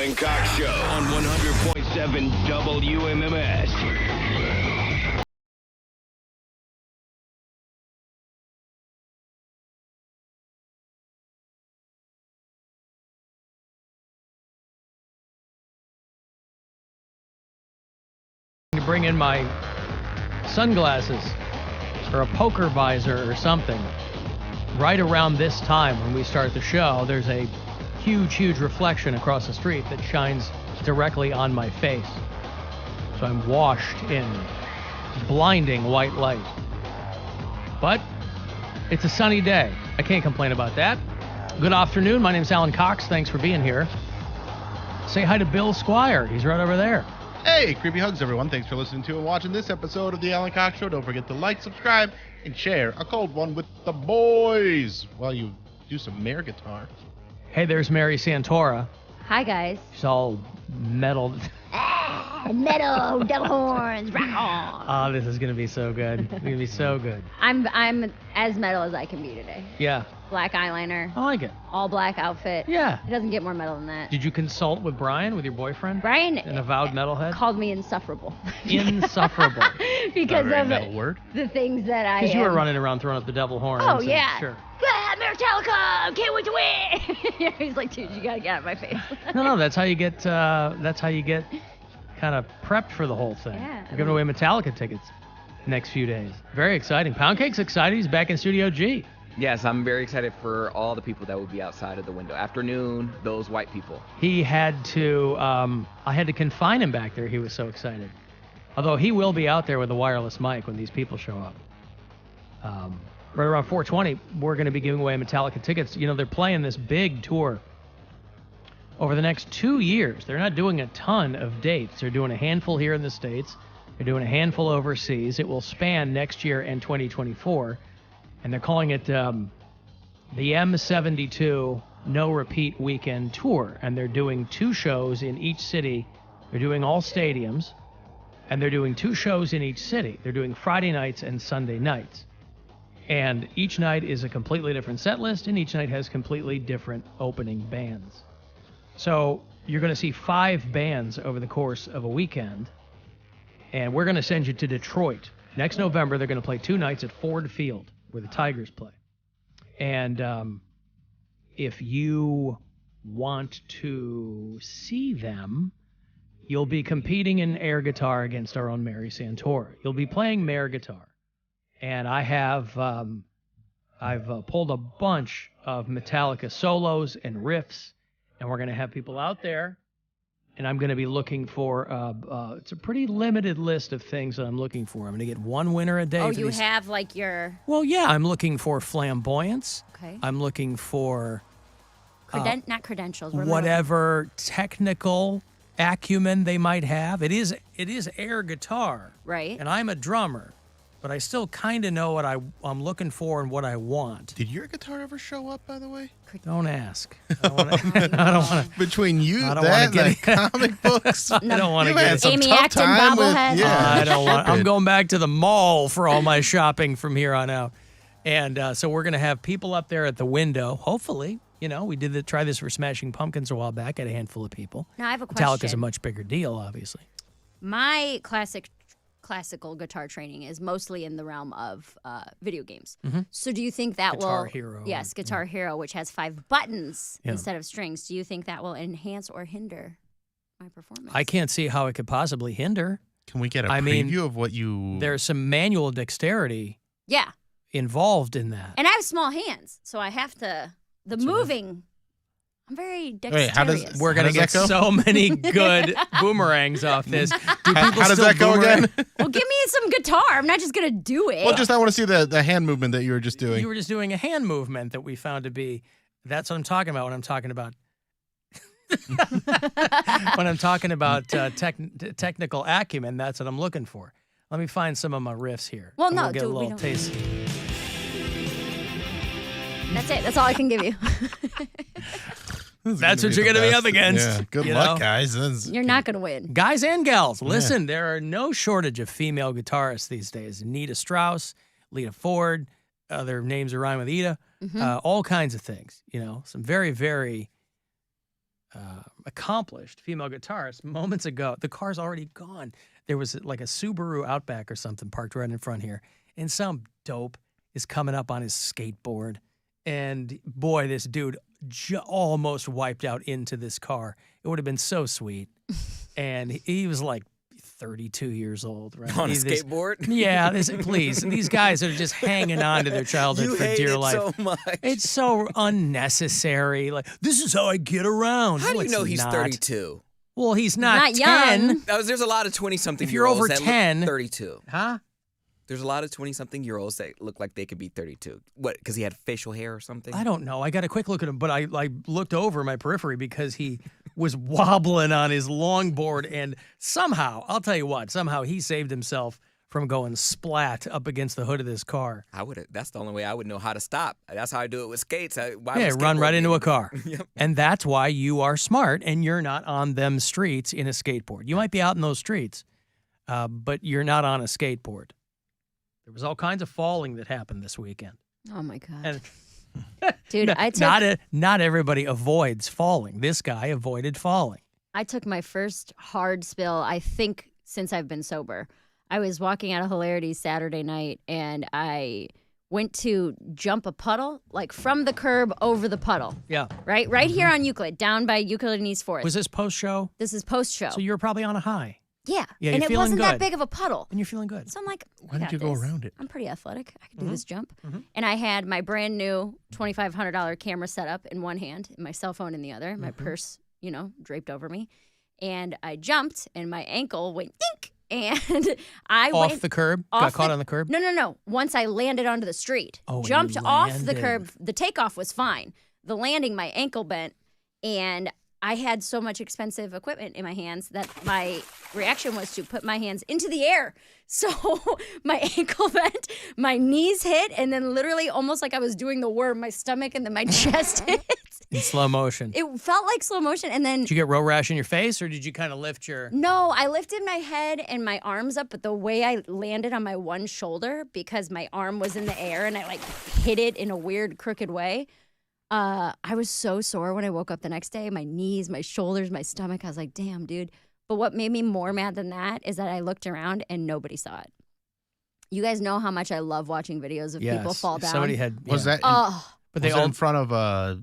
Alan Cox Show on 100.7 WMMS. To bring in my sunglasses or a poker visor or something. Right around this time when we start the show, there's a huge reflection across the street that shines directly on my face. So I'm washed in blinding white light. But it's a sunny day. I can't complain about that. Good afternoon. My name's Alan Cox. Thanks for being here. Say hi to Bill Squire. He's right over there. Hey, creepy hugs, everyone. Thanks for listening to and watching this episode of the Alan Cox Show. Don't forget to like, subscribe, and share a cold one with the boys while you do some air guitar. Hey, there's Mary Santora. Hi, guys. She's all metal. Metal, devil horns, rock on. Oh, this is going to be so good. It's going to be so good. I'm as metal as I can be today. Yeah. Black eyeliner. I like it. All black outfit. Yeah. It doesn't get more metal than that. Did you consult with Brian, with your boyfriend? Brian, an avowed metalhead? Called me insufferable. Insufferable. Because of metal word. the things that I Because you were running around throwing up the devil horns. Oh, yeah. Sure. Ah, Metallica, can't wait to win. He's like, dude, you got to get out of my face. No, that's how you get kind of prepped for the whole thing. Yeah. We're giving away Metallica tickets next few days. Very exciting. Poundcake's excited. He's back in Studio G. Yes, I'm very excited for all the people that will be outside of the window. Afternoon, those white people. He had to, I had to confine him back there. He was so excited. Although he will be out there with a wireless mic when these people show up. Right around 4:20, we're going to be giving away Metallica tickets. You know, they're playing this big tour over the next 2 years. They're not doing a ton of dates. They're doing a handful here in the States. They're doing a handful overseas. It will span next year and 2024. And they're calling it the M72 No Repeat Weekend Tour. And they're doing 2 shows in each city. They're doing all stadiums. And they're doing 2 shows in each city. They're doing Friday nights and Sunday nights. And each night is a completely different set list, and each night has completely different opening bands. So you're going to see 5 bands over the course of a weekend. And we're going to send you to Detroit. Next November, they're going to play 2 nights at Ford Field, where the Tigers play. And if you want to see them, you'll be competing in air guitar against our own Mary Santora. You'll be playing air guitar. And I have, I've pulled a bunch of Metallica solos and riffs, and we're going to have people out there. And I'm going to be looking for, it's a pretty limited list of things that I'm looking for. I'm going to get 1 winner a day. Oh, for you these. have like your... Well, yeah, I'm looking for flamboyance. Okay. I'm looking for... not credentials. whatever technical acumen they might have. It is air guitar. Right. And I'm a drummer, but I still kind of know what I'm looking for and what I want. Did your guitar ever show up, by the way? Don't ask. I don't want to. Between you, I don't that, wanna and the comic books. I don't want to You had get. some Amy tough Acton time with, bobblehead. yeah. I don't want. I'm stupid. going back to the mall for all my shopping from here on out, and so we're gonna have people up there at the window. Hopefully, you know, we did try this for Smashing Pumpkins a while back. Had a handful of people. Now I have a question. Metallica's a much bigger deal, obviously. My classical guitar training is mostly in the realm of video games. Mm-hmm. So do you think that Guitar Hero. Yes, Guitar Hero, which has 5 buttons Yeah. instead of strings. Do you think that will enhance or hinder my performance? I can't see how it could possibly hinder. Can we get a I preview mean, of what you... There's some manual dexterity Yeah, involved in that. and I have small hands, so I have to... The moving... I'm very dexterous. Wait, how does- We're going to get that go? so many good boomerangs off this. Do people How does still that go boomerang? again? Well, give me some guitar. I'm not just going to do it. Well, just I want to see the hand movement that you were just doing. You were just doing a hand movement that we found to be, that's what I'm talking about when I'm talking about, when I'm talking about technical acumen, that's what I'm looking for. Let me find some of my riffs here. Well, and no, we'll get a we little don't- taste. That's it. That's all I can give you. That's what you're going to be up against. Yeah. Good you luck, know? guys. You're not going to win. Guys and gals, listen, there are no shortage of female guitarists these days. Nita Strauss, Lita Ford, their names are rhyme with Ida, all kinds of things. You know, some very, very accomplished female guitarist moments ago. The car's already gone. There was like a Subaru Outback or something parked right in front here, and some dope is coming up on his skateboard. And boy, this dude almost wiped out into this car. It would have been so sweet. And he was like 32 years old, right? On a skateboard? Yeah, please. These guys are just hanging on to their childhood You for hate dear it life. so much. It's so unnecessary. Like, this is how I get around. How do No, you it's know he's not. 32? Well, he's not 10. young. There's a lot of 20-something If you're over that 10 look 32. Huh? There's a lot of 20-something-year-olds that look like they could be 32. What, because he had facial hair or something? I don't know. I got a quick look at him, but I looked over my periphery because he was wobbling on his longboard, and somehow, I'll tell you what, somehow he saved himself from going splat up against the hood of this car. That's the only way I would know how to stop. That's how I do it with skates. Run right into a car. Yep. And that's why you are smart and you're not on them streets in a skateboard. You might be out in those streets, but you're not on a skateboard. There was all kinds of falling that happened this weekend. Oh my god. And Dude, I took not everybody avoids falling. This guy avoided falling. I took my first hard spill, I think, since I've been sober. I was walking out of Hilarity Saturday night, and I went to jump a puddle, like from the curb over the puddle. Yeah. Right here on Euclid, down by Euclid and East 4th. Was this post-show? This is post-show. So you were probably on a high. Yeah. Yeah, and you're it feeling wasn't that good. big of a puddle. And you're feeling good. So I'm like, Why did you go around it? I'm pretty athletic. I can do this jump. And I had my brand new $2,500 camera set up in one hand and my cell phone in the other, my purse, draped over me. And I jumped and my ankle went dink. And I Off the curb? Got caught on the curb? No. Once I landed onto the street. Oh, you jumped off the landed. curb. The takeoff was fine. The landing, my ankle bent. And I had so much expensive equipment in my hands that my reaction was to put my hands into the air. So my ankle bent, my knees hit, and then literally almost like I was doing the worm, my stomach and then my chest hit. In slow motion. It felt like slow motion. And then Did you get road rash in your face, or did you kind of lift your... no, I lifted my head and my arms up, but the way I landed on my one shoulder, because my arm was in the air and I like hit it in a weird crooked way, I was so sore when I woke up the next day. My knees, my shoulders, my stomach. I was like, damn, dude. But what made me more mad than that is that I looked around and nobody saw it. You guys know how much I love watching videos of people fall down. Somebody had... Was yeah. that But they was that all... in front of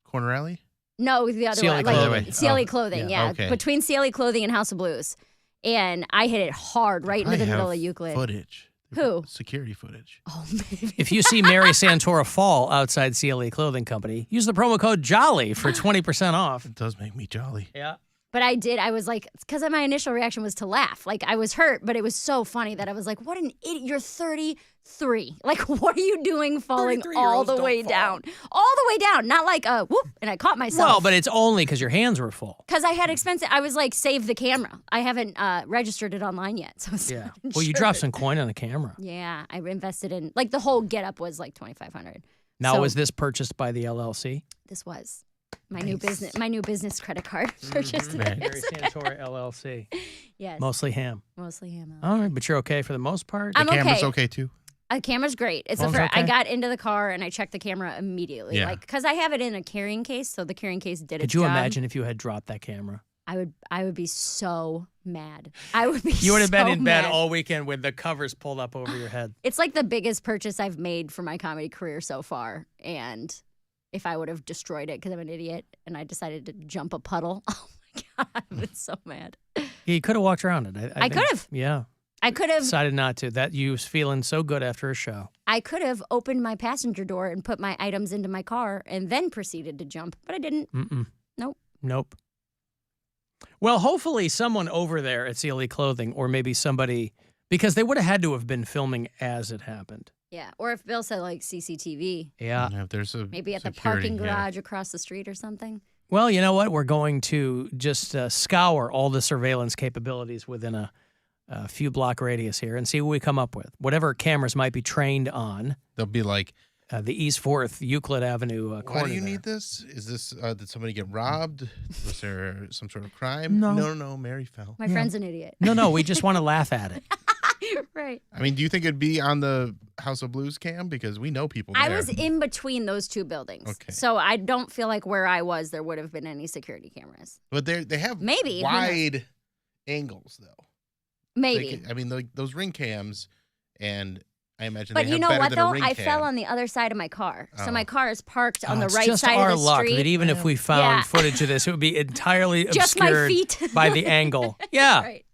Corner Alley? No, the other CLE one. Clothing. Like, CLE Oh, Clothing, yeah, yeah. okay. Between CLE Clothing and House of Blues. And I hit it hard right into the middle of Euclid. Footage. Who? Security footage. Oh, maybe. If you see Mary Santora fall outside CLE Clothing Company, use the promo code JOLLY for 20% off. It does make me jolly. Yeah. But I did. I was like, because my initial reaction was to laugh. Like, I was hurt, but it was so funny that I was like, what an idiot. You're 33. Like, what are you doing falling all the way down? All the way down. Not like, whoop, and I caught myself. Well, but it's only because your hands were full. Because I had expensive, I was like, save the camera. I haven't registered it online yet. So it's Yeah. not Well, you insured. dropped some coin on the camera. Yeah, I invested in, like, the whole getup was like $2,500. Now, So was this purchased by the LLC? This was my new business credit card purchased. Nice. Mary Santora LLC. Yes, Mostly ham. mostly him. All right, but you're okay for the most part? I'm The camera's okay. okay too. The camera's great. It's Phone's I okay? got into the car and I checked the camera immediately, Yeah. like because I have it in a carrying case, so the carrying case did its Could you job. imagine if you had dropped that camera? I would be so mad. I would be. You would have been so in bed mad. all weekend with the covers pulled up over your head. It's like the biggest purchase I've made for my comedy career so far, and if I would have destroyed it because I'm an idiot and I decided to jump a puddle, oh my god, I've been so mad. Yeah, you could have walked around it. I think- could have. Yeah. I could have. Decided not to. That you was feeling so good after a show. I could have opened my passenger door and put my items into my car and then proceeded to jump, but I didn't. Mm-mm. Nope. Well, hopefully someone over there at CLE Clothing, or maybe somebody, because they would have had to have been filming as it happened. Yeah, or if Bill said like CCTV, Yeah. If there's a maybe at the security, parking yeah. garage across the street or something. Well, you know what? We're going to just scour all the surveillance capabilities within a few block radius here and see what we come up with. Whatever cameras might be trained on They'll be like, the East 4th Euclid Avenue corner. why do you there. need this? Is this, did somebody get robbed? Was there some sort of crime? No. No, Mary fell. My friend's an idiot. No, we just want to laugh at it. Right. I mean, do you think it'd be on the House of Blues cam? Because we know people there. I was in between those two buildings. Okay. So I don't feel like where I was, there would have been any security cameras. But they have Maybe, who knows? wide angles, though. Maybe. I mean, those ring cams, and I imagine But they you have know better what, than a though? ring I cam. fell on the other side of my car. So my car is parked on the It's right just side our of the luck street. that even if we found Yeah. footage of this, it would be entirely Just my obscured feet. by the angle. Yeah. Right.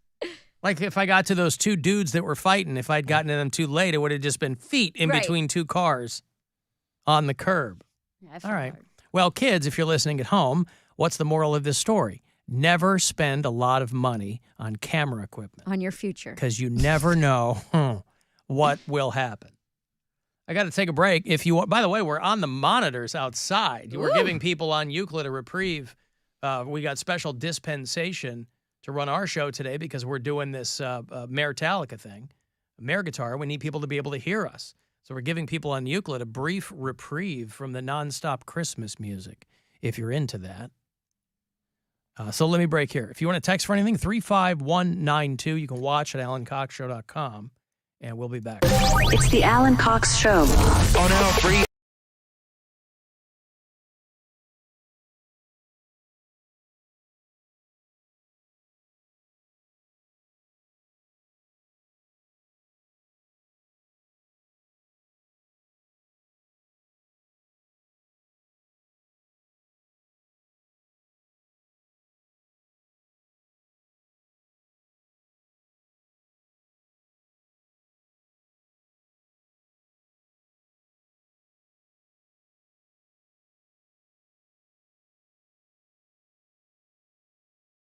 Like if I got to those two dudes that were fighting, if I'd gotten to them too late, it would have just been feet in Right. between two cars on the curb. Yeah, I fell All right. hard. Well, kids, if you're listening at home, what's the moral of this story? Never spend a lot of money on camera equipment On your future. because you never know what will happen. I got to take a break. If you want, by the way, we're on the monitors outside. We're Woo. giving people on Euclid a reprieve. We got special dispensation to run our show today because we're doing this Mayor Metallica thing, Mayor Guitar. We need people to be able to hear us. So we're giving people on Euclid a brief reprieve from the nonstop Christmas music, if you're into that. So let me break here. If you want to text for anything, 35192. You can watch at alancoxshow.com, and we'll be back. It's the Alan Cox Show. Oh no, free